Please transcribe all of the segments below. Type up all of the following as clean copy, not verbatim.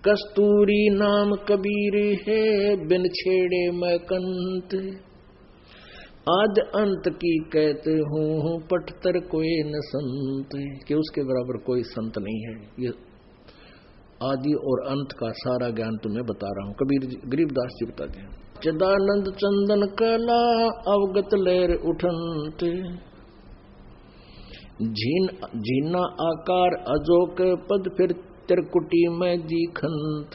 कस्तूरी नाम कबीर है, बिन छेड़े मैं कंत। आद अंत की कहते हूँ, पटतर कोई न संत, कि उसके बराबर कोई संत नहीं है। ये आदि और अंत का सारा ज्ञान तुम्हें बता रहा हूँ। कबीर जी, गरीबदास जी बताते हैं। चिदानंद चंदन कला अवगत लहर उठंत, झीना आकार अजोक पद, फिर त्रिकुटी में दीखंत।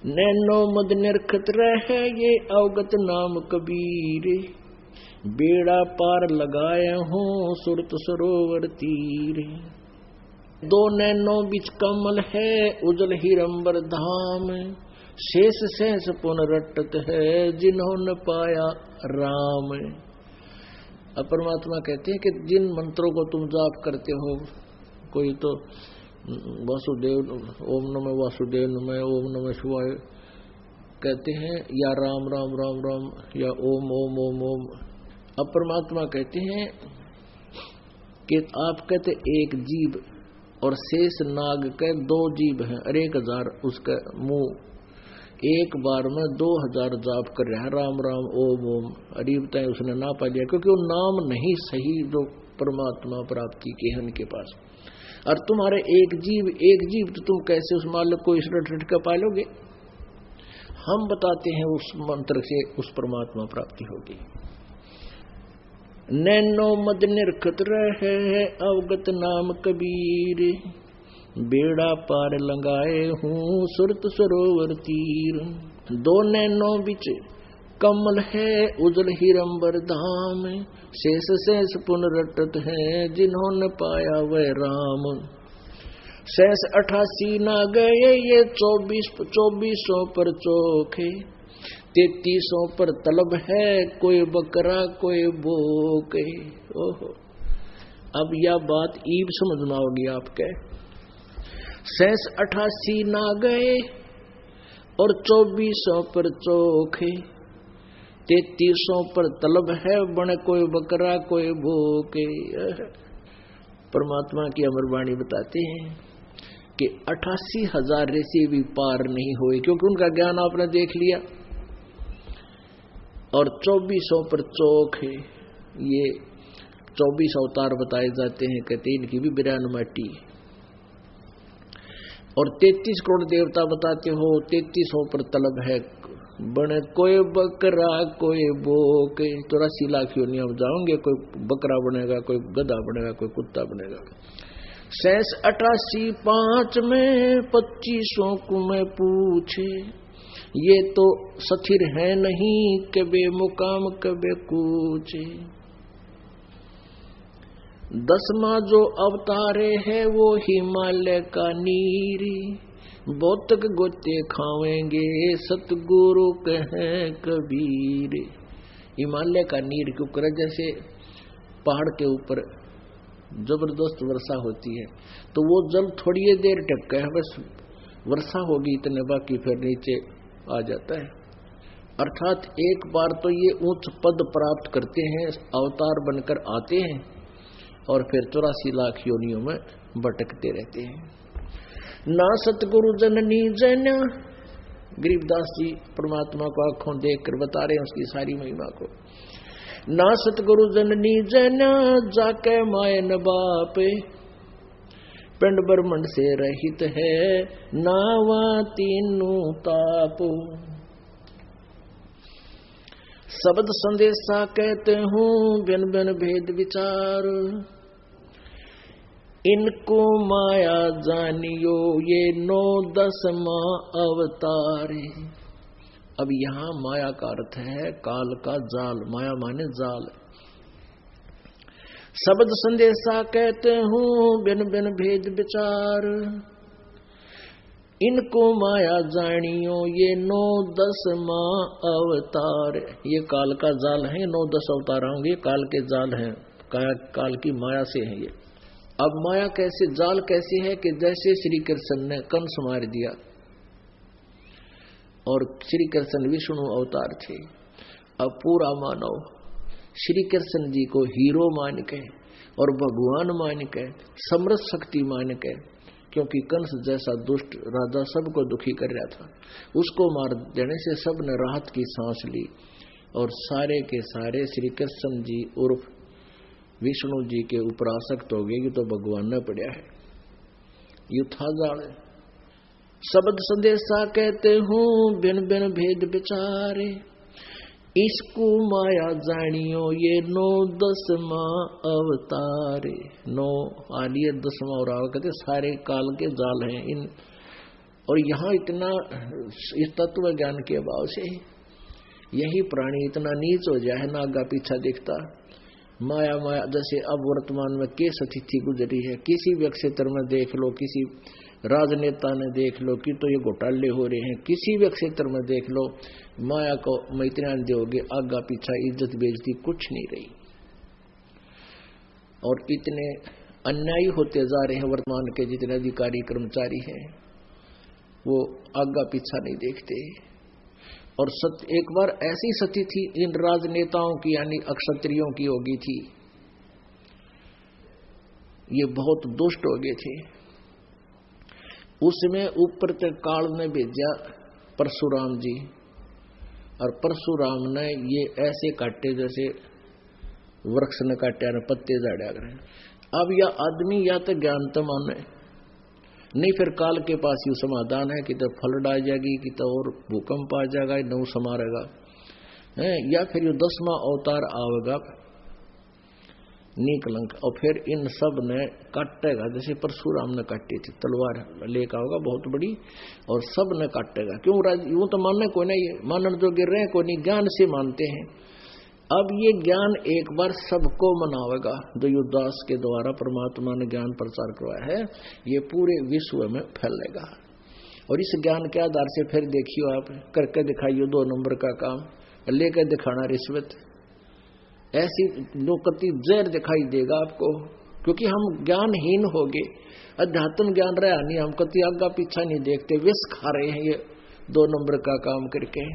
नैनो मद निरखत रहे, ये अवगत नाम कबीर, बेड़ा पार लगाए हूँ सुरत सरोवर तीर। दो नैनो बीच कमल है, उजल हिरंबर धाम, शेष शेष पुन रटत है, जिन्होंने पाया राम। अब परमात्मा कहते हैं कि जिन मंत्रों को तुम जाप करते हो, कोई तो वासुदेव, ओम नमः वासुदेव नमः, ओम नमः शिवाय कहते हैं, या राम राम राम राम, या ओम ओम ओम ओम। अब परमात्मा कहते हैं कि आप कहते एक जीव और शेष नाग के दो जीव हैं, और 1000 उसका मुंह, एक बार में 2000 जाप कर रहा है राम राम ओम ओम। अरे बताए उसने ना पा लिया, क्योंकि वो नाम नहीं सही जो परमात्मा प्राप्ति के हैं उनके पास। और तुम्हारे एक जीव तो तुम कैसे उस मालिक को इस रट का पालोगे? हम बताते हैं उस मंत्र से उस परमात्मा प्राप्ति होगी। नैनो मद निरखत रहे, अवगत नाम कबीर, बेड़ा पार लगाए हूँ सुरत सरोवर तीर। दो नैनो बिच कमल है, उजल हिरंबर धाम, शेष शेष पुन रटत है, जिन्होंने पाया वह राम। शेष 88 ना गए, ये 2400 पर चोखे, 3300 पर तलब है, कोई बकरा कोई बोके। ओहो, अब यह बात ईब समझना होगी आपके। शेष 88 ना गए और 2400 पर चोखे, 3300 पर तलब है, बने कोई बकरा कोई भूखे। परमात्मा की अमरवाणी बताते हैं कि 88,000 ऋषि भी पार नहीं हुए, क्योंकि उनका ज्ञान आपने देख लिया। और 2400 पर चौक है, ये 24 अवतार बताए जाते हैं, कहते इनकी भी 92 माटी। और 33 करोड़ देवता बताते हो, 3300 पर तलब है, बने कोई बकरा कोई बोके। 84 लाख योनियां जाओगे, कोई बकरा बनेगा, कोई गधा बनेगा, कोई कुत्ता बनेगा। शेष 88 5 में 2500 को मैं पूछे, ये तो स्थिर है नहीं, कबे मुकाम कबे कूचे। 10वां जो अवतारे है वो हिमालय का नीरी, बोतक गोते खावेंगे सतगुरु कहे कबीर। हिमालय का नीर क्यों कर, जैसे पहाड़ के ऊपर जबरदस्त वर्षा होती है तो वो जल थोड़ी देर टपका है, बस वर्षा होगी इतने, बाकी फिर नीचे आ जाता है। अर्थात एक बार तो ये उच्च पद प्राप्त करते हैं, अवतार बनकर आते हैं, और फिर 84 लाख योनियों में भटकते रहते हैं। ना सतगुरु जननी जन, गरीबदास जी परमात्मा को आंखों देखकर बता रहे हैं उसकी सारी महिमा को। ना सतगुरु जननी जन, जाके मायन बाप, पिंड ब्रह्मंड से रहित है, नावा तीनों ताप। शब्द संदेशा कहते हूँ बिन बिन भेद विचार, इनको माया जानियो ये 9-10 अवतार। अब यहाँ माया का अर्थ है काल का जाल, माया माने जाल। शब्द संदेशा कहते हूँ बिन बिन भेद विचार, इनको माया जानियो ये 9-10 अवतार। ये काल का जाल है, 9-10 अवतार होंगे, काल के जाल हैं, काल की माया से है ये। अब माया कैसे, जाल कैसे है कि जैसे श्री कृष्ण ने कंस मार दिया, और श्री कृष्ण विष्णु अवतार थे, अब पूरा मानव श्री कृष्ण जी को हीरो मान के और भगवान मान के, समर्थ शक्ति मान के, क्योंकि कंस जैसा दुष्ट राजा सबको दुखी कर रहा था, उसको मार देने से सब ने राहत की सांस ली और सारे के सारे श्री कृष्ण जी उर्फ विष्णु जी के ऊपर आसक्त हो गए कि तो भगवान ने पड़ा है। यू था जाल शब्द संदेशा कहते हूँ बिन बिन भेद विचारे, इसको माया जानियो ये 9 10वां अवतारे। 9 आलिए 10वां और कहते सारे काल के जाल हैं इन। और यहाँ इतना इस तत्व ज्ञान के अभाव से यही प्राणी इतना नीच हो जाए ना, आगा पीछा दिखता माया माया। जैसे अब वर्तमान में केस अतिथि गुजरी है, किसी भी क्षेत्र में देख लो, किसी राजनेता ने देख लो कि तो ये घोटाले हो रहे हैं, किसी भी क्षेत्र में देख लो, माया को मैं इतना दोगे आगा पीछा इज्जत बेइज्जती कुछ नहीं रही। और इतने अन्यायी होते जा रहे हैं वर्तमान के जितने अधिकारी कर्मचारी हैं, वो आगा पीछा नहीं देखते। और एक बार ऐसी स्थिति थी इन राजनेताओं की यानी अक्षत्रियों की होगी थी, ये बहुत दुष्ट हो गए थे। उसमें ऊपर तक काल ने भेजा परशुराम जी, और परशुराम ने ये ऐसे काटे जैसे वृक्ष ने काटे न पत्ते झाड़ा करें। अब यह आदमी या तो ज्ञान तो माने नहीं, फिर काल के पास यू समाधान है कि तो फ्लड आ जाएगी, कि तो और भूकंप आ जाएगा, नौ समारेगा, या फिर ये 10वां अवतार आवेगा नीकलंक, और फिर इन सब ने काटेगा जैसे परशुराम ने काटी थी, तलवार लेकर होगा बहुत बड़ी और सब ने काटेगा। क्यों यूं तो मानने को नहीं है, मानने जो गिर रहे हैं को नहीं, ज्ञान से मानते हैं। अब ये ज्ञान एक बार सबको मनावेगा, जो युदास के द्वारा परमात्मा ने ज्ञान प्रचार करवाया है, ये पूरे विश्व में फैलेगा। और इस ज्ञान के आधार से फिर देखियो आप करके दिखाइयो 2 नंबर का काम, लेकर दिखाना रिश्वत, ऐसी लोकति जहर दिखाई देगा आपको, क्योंकि हम ज्ञानहीन हो गए, अध्यात्म ज्ञान रहा नहीं, हम कति आगा पीछा नहीं देखते, विष खा रहे हैं ये 2 नंबर का काम करके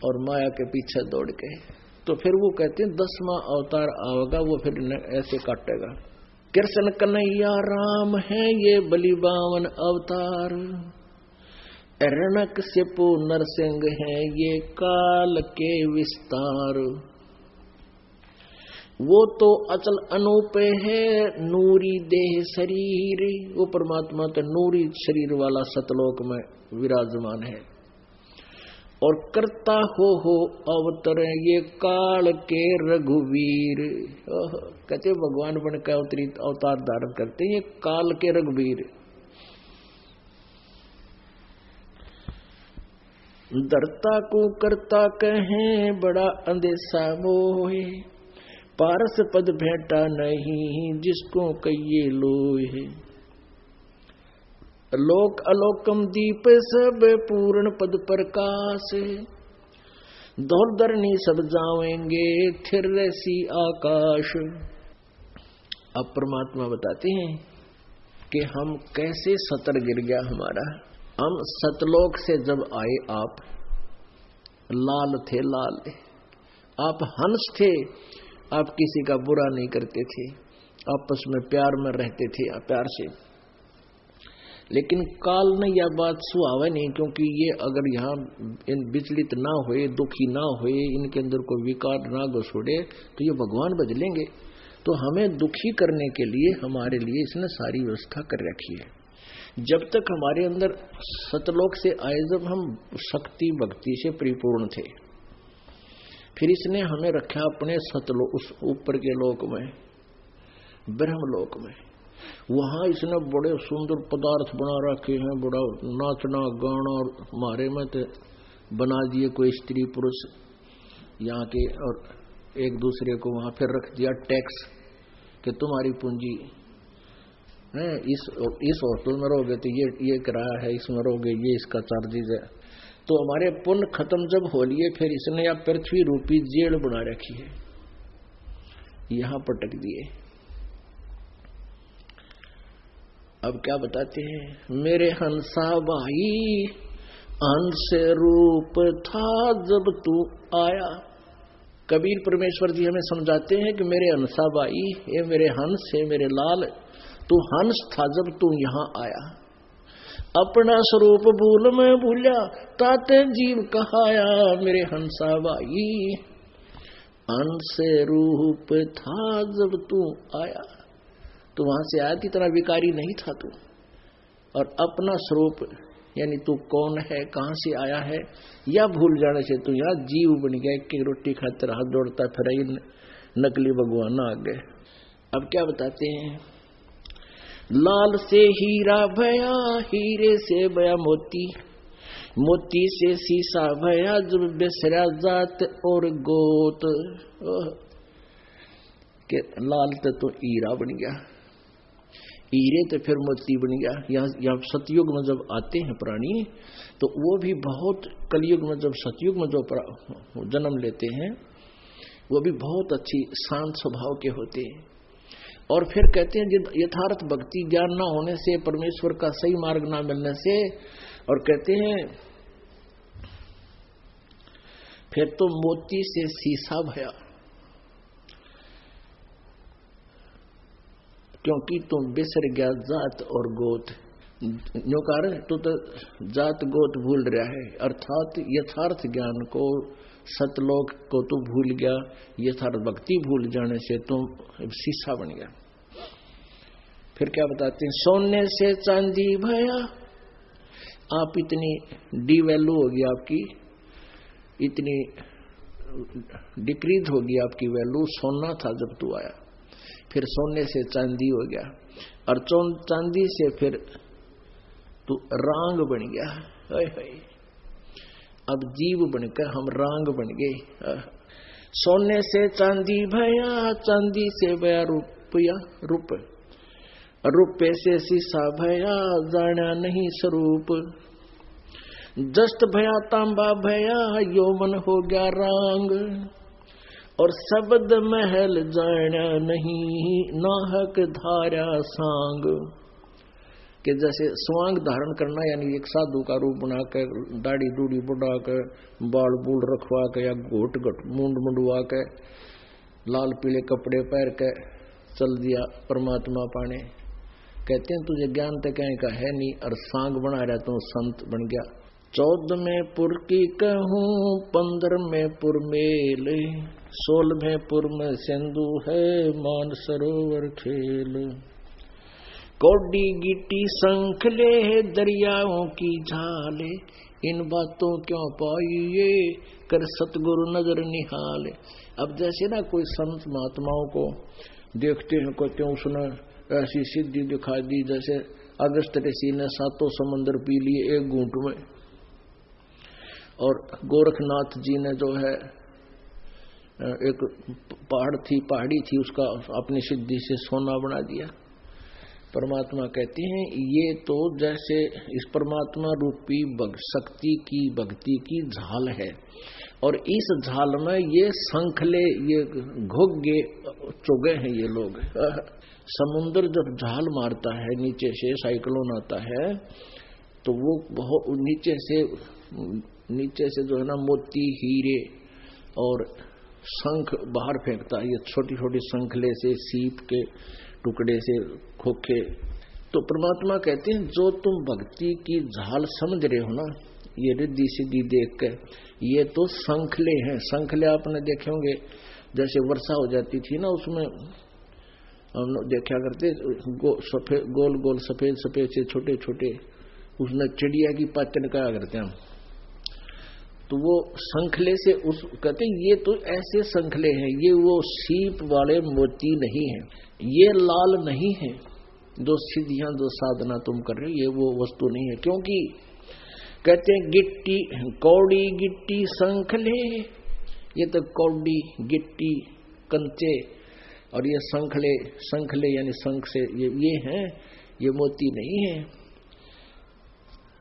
और माया के पीछे दौड़ के। तो फिर वो कहते हैं 10वां अवतार आवेगा, वो फिर ऐसे काटेगा। कृष्ण कन्हैया राम है ये बलिबावन अवतार, हिरण्यकशिपु नरसिंह है ये काल के विस्तार। वो तो अचल अनूप है नूरी देह शरीर, वो परमात्मा तो नूरी शरीर वाला सतलोक में विराजमान है। और करता हो अवतर ये काल के रघुवीर, कहते भगवान बन का अवतार धारण करते ये काल के रघुवीर। धरता को करता कहें बड़ा अंदेशा मोहे, पारस पद भेंटा नहीं जिसको कहिए लोहे। लोक अलोकम दीप सब पूर्ण पद प्रकाश, दौर धरनी सब जावेंगे थिर सी आकाश। अब परमात्मा बताते हैं कि हम कैसे सतर गिर गया हमारा। हम सतलोक से जब आए आप लाल थे, लाल आप हंस थे, आप किसी का बुरा नहीं करते थे, आपस में प्यार में रहते थे प्यार से। लेकिन काल ने यह बात सुहावे नहीं, क्योंकि ये अगर यहाँ इन विचलित ना होए, दुखी ना होए, इनके अंदर कोई विकार ना घुसोड़े तो ये भगवान बदलेंगे। तो हमें दुखी करने के लिए हमारे लिए इसने सारी व्यवस्था कर रखी है। जब तक हमारे अंदर सतलोक से आए, जब हम शक्ति भक्ति से परिपूर्ण थे, फिर इसने हमें रखा अपने सतलोक, उस ऊपर के लोक में, ब्रह्मलोक में। वहां इसने बड़े सुंदर पदार्थ बना रखे हैं, बड़ा नाचना गाना, और हमारे में तो बना दिए कोई स्त्री पुरुष यहाँ के, और एक दूसरे को वहां फिर रख दिया टैक्स कि तुम्हारी पूंजी है, इस होटल में रहोगे तो ये किराया है, इसमें रहोगे ये इसका चार्जेज है। तो हमारे पुण्य खत्म जब हो लिए, फिर इसने या पृथ्वी रूपी जेल बना रखी है, यहां पटक दिए। अब क्या बताते हैं, मेरे हंसा भाई हंस रूप था जब तू आया, कबीर परमेश्वर जी हमें समझाते हैं कि मेरे हंसाबाई, ये मेरे हंस, ये मेरे लाल, तू हंस था जब तू यहां आया, अपना स्वरूप भूल मैं भूल्या, ताते जीव कहाया। मेरे हंसाबाई, हंस रूप था जब तू आया, तू वहां से आया थी, तेरा विकारी नहीं था तू। और अपना स्वरूप यानी तू कौन है, कहां से आया है, या भूल जाने से तू यहाँ जीव बन गया कि रोटी खातिर हाथ जोड़ता फिर नकली भगवान आ गए। अब क्या बताते हैं, लाल से हीरा भया, हीरे से भया मोती, मोती से शीशा भया, जब बेसरा जात और गोत। के लाल तो हीरा बन गया, हीरे तो फिर मोती बन गया। यहाँ सतयुग में जब आते हैं प्राणी तो वो भी बहुत, कलयुग में जब सतयुग में जो जन्म लेते हैं वो भी बहुत अच्छी शांत स्वभाव के होते हैं। और फिर कहते हैं यथार्थ भक्ति ज्ञान ना होने से, परमेश्वर का सही मार्ग ना मिलने से, और कहते हैं फिर तो मोती से शीशा भया, क्योंकि तुम बिसर गया जात और गोत। न्यू कारण तो जात गोत भूल रहा है, अर्थात यथार्थ ज्ञान को, सतलोक को तू भूल गया, यथार्थ भक्ति भूल जाने से तुम शीशा बन गया। फिर क्या बताते हैं, सोने से चांदी भया, आप इतनी डी वैल्यू होगी आपकी, इतनी डिक्रीज होगी आपकी वैल्यू, सोना था जब तू आया, फिर सोने से चांदी हो गया, और चांदी से फिर तू रांग बन गया। अब जीव बनकर हम रांग बन गए। सोने से चांदी भया, चांदी से भया रुपया, रुपये से शीशा भया, जाना नहीं स्वरूप, जस्त भया तांबा भया, यौवन हो गया रांग, और शब्द महल जाना नहीं, नाहक धारा सांग। कि जैसे स्वांग धारण करना यानी एक साधु का रूप बनाकर, दाढ़ी दूढ़ी बढ़ाकर, बाल बूढ़ रखवा के, या घोट मुंड मुंडवा के, लाल पीले कपड़े पहन के चल दिया परमात्मा पाने। कहते हैं तुझे ज्ञान तो कहीं का है नहीं, और सांग बना रहा तो संत बन गया। 14वें पुर की कहूँ, 15वें पुर मेल, 16वें पुर में सिंधु है, मान सरोवर खेल, कौडी गिट्टी संखले, दरियाओं की झाले, इन बातों क्यों पाइए, कर सतगुरु नजर निहाले। अब जैसे ना कोई संत महात्माओं को देखते हैं, कहते हैं उसने ऐसी सिद्धि दिखा दी, जैसे अगस्त ऋषि ने 7 समंदर पी लिए एक घूंट में, और गोरखनाथ जी ने जो है एक पहाड़ी थी उसका अपनी सिद्धि से सोना बना दिया। परमात्मा कहते हैं ये तो जैसे इस परमात्मा रूपी शक्ति की भक्ति की झाल है, और इस झाल में ये संखले, ये घुग्गे चुगे हैं ये लोग। समुद्र जब झाल मारता है नीचे से, साइक्लोन आता है, तो वो बहुत नीचे से जो है ना मोती, हीरे और शंख बाहर फेंकता है, ये छोटी छोटी शंखले से, सीप के टुकड़े से, खोखे। तो परमात्मा कहते हैं जो तुम भक्ति की झाल समझ रहे हो ना, ये रिद्धि सिद्धि देख के, ये तो शंखले हैं। शंखले आपने देखे होंगे, जैसे वर्षा हो जाती थी ना, उसमें हम देखा करते गोल गोल सफेद सफेद से छोटे छोटे, उसमें चिड़िया की पाचन कहा करते हैं हम। तो वो शंखले से उस कहते हैं ये तो ऐसे शंखले हैं, ये वो सीप वाले मोती नहीं है, ये लाल नहीं है, जो सिद्धियां जो साधना तुम कर रहे हो, ये वो वस्तु नहीं है। क्योंकि कहते हैं गिट्टी, कौड़ी गिट्टी शंखले, ये तो कौड़ी गिट्टी कंचे, और ये शंखले यानी शंख से ये हैं, ये मोती नहीं है।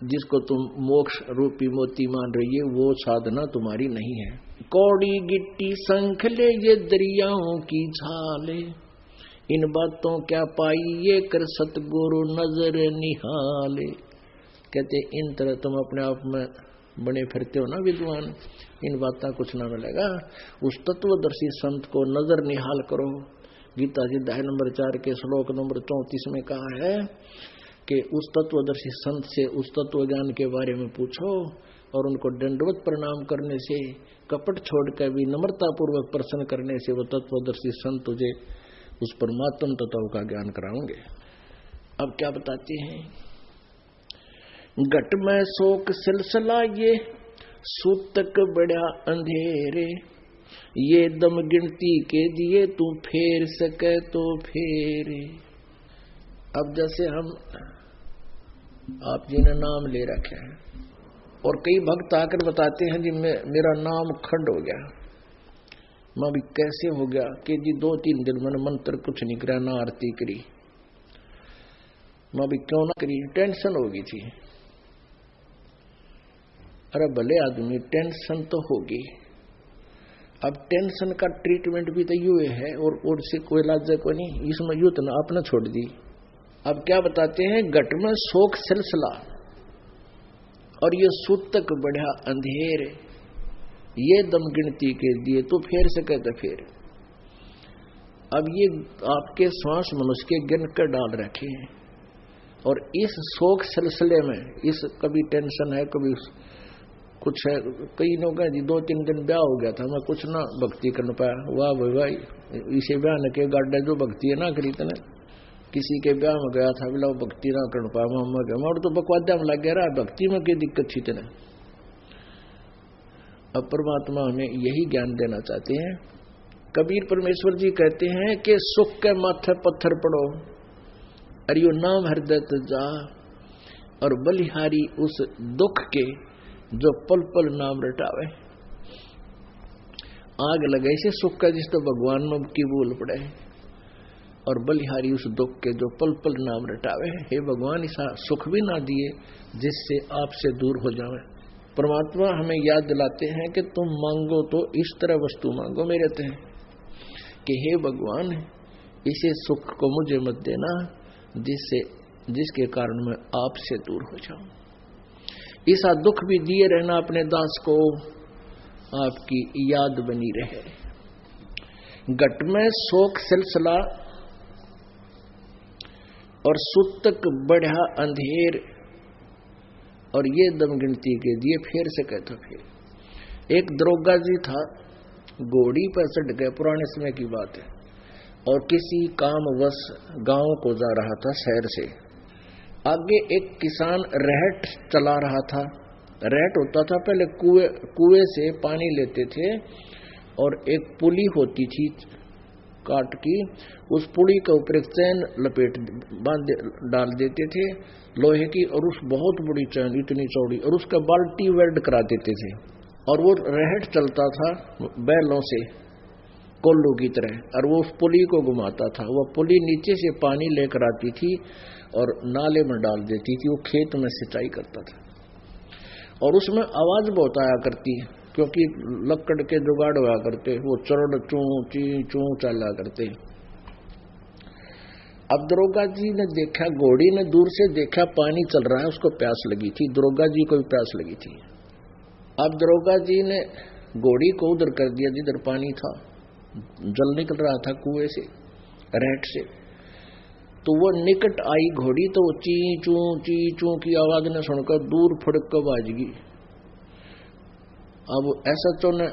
जिसको तुम मोक्ष रूपी मोती मान रही है, वो साधना तुम्हारी नहीं है। कौड़ी गिट्टी शंखले, ये दरियाओं की झाले, इन बातों क्या पाई ये, कर सतगुरु नजर निहाले। कहते इन तरह तुम अपने आप में बने फिरते हो ना विद्वान, इन बातें कुछ ना मिलेगा। उस तत्वदर्शी संत को नजर निहाल करो। गीता जी अध्याय नंबर 4 के श्लोक नंबर 34 में कहा है कि उस तत्वदर्शी संत से उस तत्व ज्ञान के बारे में पूछो और उनको दंडवत प्रणाम करने से, कपट छोड़कर भी नम्रता पूर्वक प्रश्न करने से वो तत्वदर्शी संत तुझे उस परमात्म तत्व का ज्ञान कराओगे। अब क्या बताते हैं, घट में शोक सिलसिला ये सूतक बड़ा अंधेरे, ये दम गिनती के दिए तू फेर सके तो फेरे। अब जैसे हम आप जी ने नाम ले रखे हैं और कई भक्त आकर बताते हैं जी मेरा नाम खंड हो गया। मैं भी कैसे हो गया कि जी 2-3 दिन मैंने मंत्र कुछ नहीं करा, ना आरती करी। मैं भी क्यों ना करी, टेंशन हो गई थी। अरे भले आदमी टेंशन तो होगी, अब टेंशन का ट्रीटमेंट भी तो यूं है और से कोई इलाज को नहीं, इसमें यूं तो ना आपने छोड़ दी। अब क्या बताते हैं, घट में शोक सिलसिला और ये सूतक बढ़ा अंधेर, ये दम गिनती के दिए तो फेर सके तो फेर। अब ये आपके श्वास मनुष्य के गिन कर डाल रखे हैं और इस शोक सिलसिले में इस कभी टेंशन है कभी कुछ है। कई लोग हैं जी 2-3 दिन ब्याह हो गया था, मैं कुछ ना भक्ति कर पाया। वाह भाई भाई, इसे ब्याह न के गाड्डे जो भक्ति है ना करी तने। किसी के ब्याह में गया था, बोला भक्ति ना कर पाया, मैं गया और तो बकवाद्या में लग गया, भक्ति में क्या दिक्कत थी तेने। अब परमात्मा हमें यही ज्ञान देना चाहते हैं। कबीर परमेश्वर जी कहते हैं कि सुख के माथे पत्थर पड़ो और यो नाम हृदय जा, और बलिहारी उस दुख के जो पल पल नाम रटावे। आग लगे से सुख का जिस तो भगवान में की बोल पड़े, और बलिहारी उस दुख के जो पल पल नाम रटावे। हे भगवान ऐसा सुख भी ना दिए जिससे आपसे दूर हो जावे। परमात्मा हमें याद दिलाते हैं कि तुम मांगो तो इस तरह वस्तु मांगो मेरे ते, कि हे भगवान इसे सुख को मुझे मत देना जिसके कारण मैं आपसे दूर हो जाऊं। ऐसा दुख भी दिए रहना अपने दास को, आपकी याद बनी रहे। घट में शोक सिलसिला और सूतक बढ़ा अंधेर, और ये दम गिनती के दिए फेर सके तो फेर। एक दरोगा जी था, घोड़ी पर चढ़ गए, पुराने समय की बात है, और किसी कामवश गांव को जा रहा था शहर से। आगे एक किसान रहट चला रहा था। रहट होता था पहले कुएं से पानी लेते थे और एक पुली होती थी काट की, उस पुली के ऊपर एक चैन लपेट बांध डाल देते थे लोहे की, और उस बहुत बड़ी चैन इतनी चौड़ी, और उसका बाल्टी वेल्ड करा देते थे, और वो रहट चलता था बैलों से कोल्लू की तरह, और वो उस पुली को घुमाता था। वो पुली नीचे से पानी लेकर आती थी और नाले में डाल देती थी, वो खेत में सिंचाई करता था। और उसमें आवाज बहुत आया करती, क्योंकि लकड़ के जुगाड़ हुआ करते, वो चरण चू ची चू चला करते। अब दरोगा जी ने देखा, घोड़ी ने दूर से देखा पानी चल रहा है, उसको प्यास लगी थी, दरोगा जी को भी प्यास लगी थी। अब दरोगा जी ने घोड़ी को उधर कर दिया जिधर पानी था, जल निकल रहा था कुएं से रहट से। तो वो निकट आई घोड़ी, तो वो ची चू की आवाज ने सुनकर दूर फड़क कर बाज गई। अब ऐसा तो ने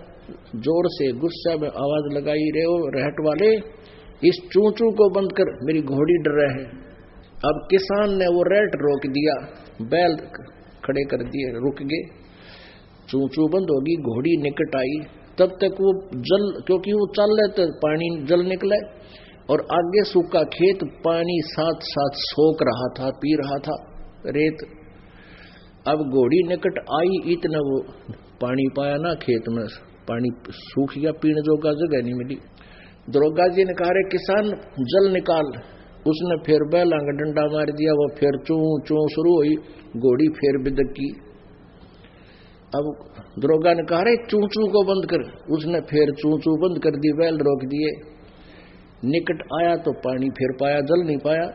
जोर से गुस्सा में आवाज लगाई, रे ओ रहट वाले, इस चू को बंद कर, मेरी घोड़ी डर रहा है। अब किसान ने वो रहट रोक दिया, बैल खड़े कर दिए, रुक गए, चू बंद होगी, घोड़ी निकट आई। तब तक वो जल, क्योंकि वो चल रहे तो पानी जल निकले, और आगे सूखा खेत पानी साथ साथ सोख रहा था, पी रहा था रेत। अब घोड़ी निकट आई, इतना वो पानी पाया ना खेत में, पानी सूख गया, पीने जोगा जगह नहीं मिली। दरोगा जी ने कहा, रे किसान जल निकाल। उसने फिर बैला का डंडा मार दिया, वो फिर चू शुरू हुई, घोड़ी फिर बिदक की। अब दरोगा ने कहा, रे चू को बंद कर। उसने फिर चू बंद कर दी, बैल रोक दिए। निकट आया तो पानी फिर पाया, जल नहीं पाया।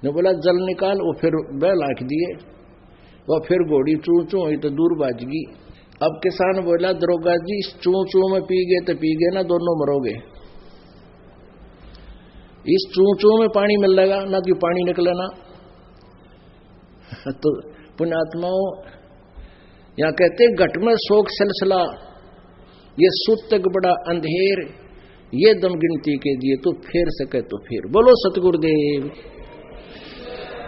ने बोला जल निकाल, वो फिर बैल आंख दिए। वह फिर घोड़ी चू चू हुई तो दूर भाजगी। अब किसान बोला दरोगा जी इस चू चू में पी गए तो पी गए ना, दोनों मरोगे। इस चू चू में पानी मिलेगा ना कि पानी निकले ना। तो पुण्यात्माओं यहां कहते घट में शोक सिलसिला, ये सुतक बड़ा अंधेर, ये दम गिनती के दिए तो फेर सके तो फेर। बोलो सतगुरुदेव।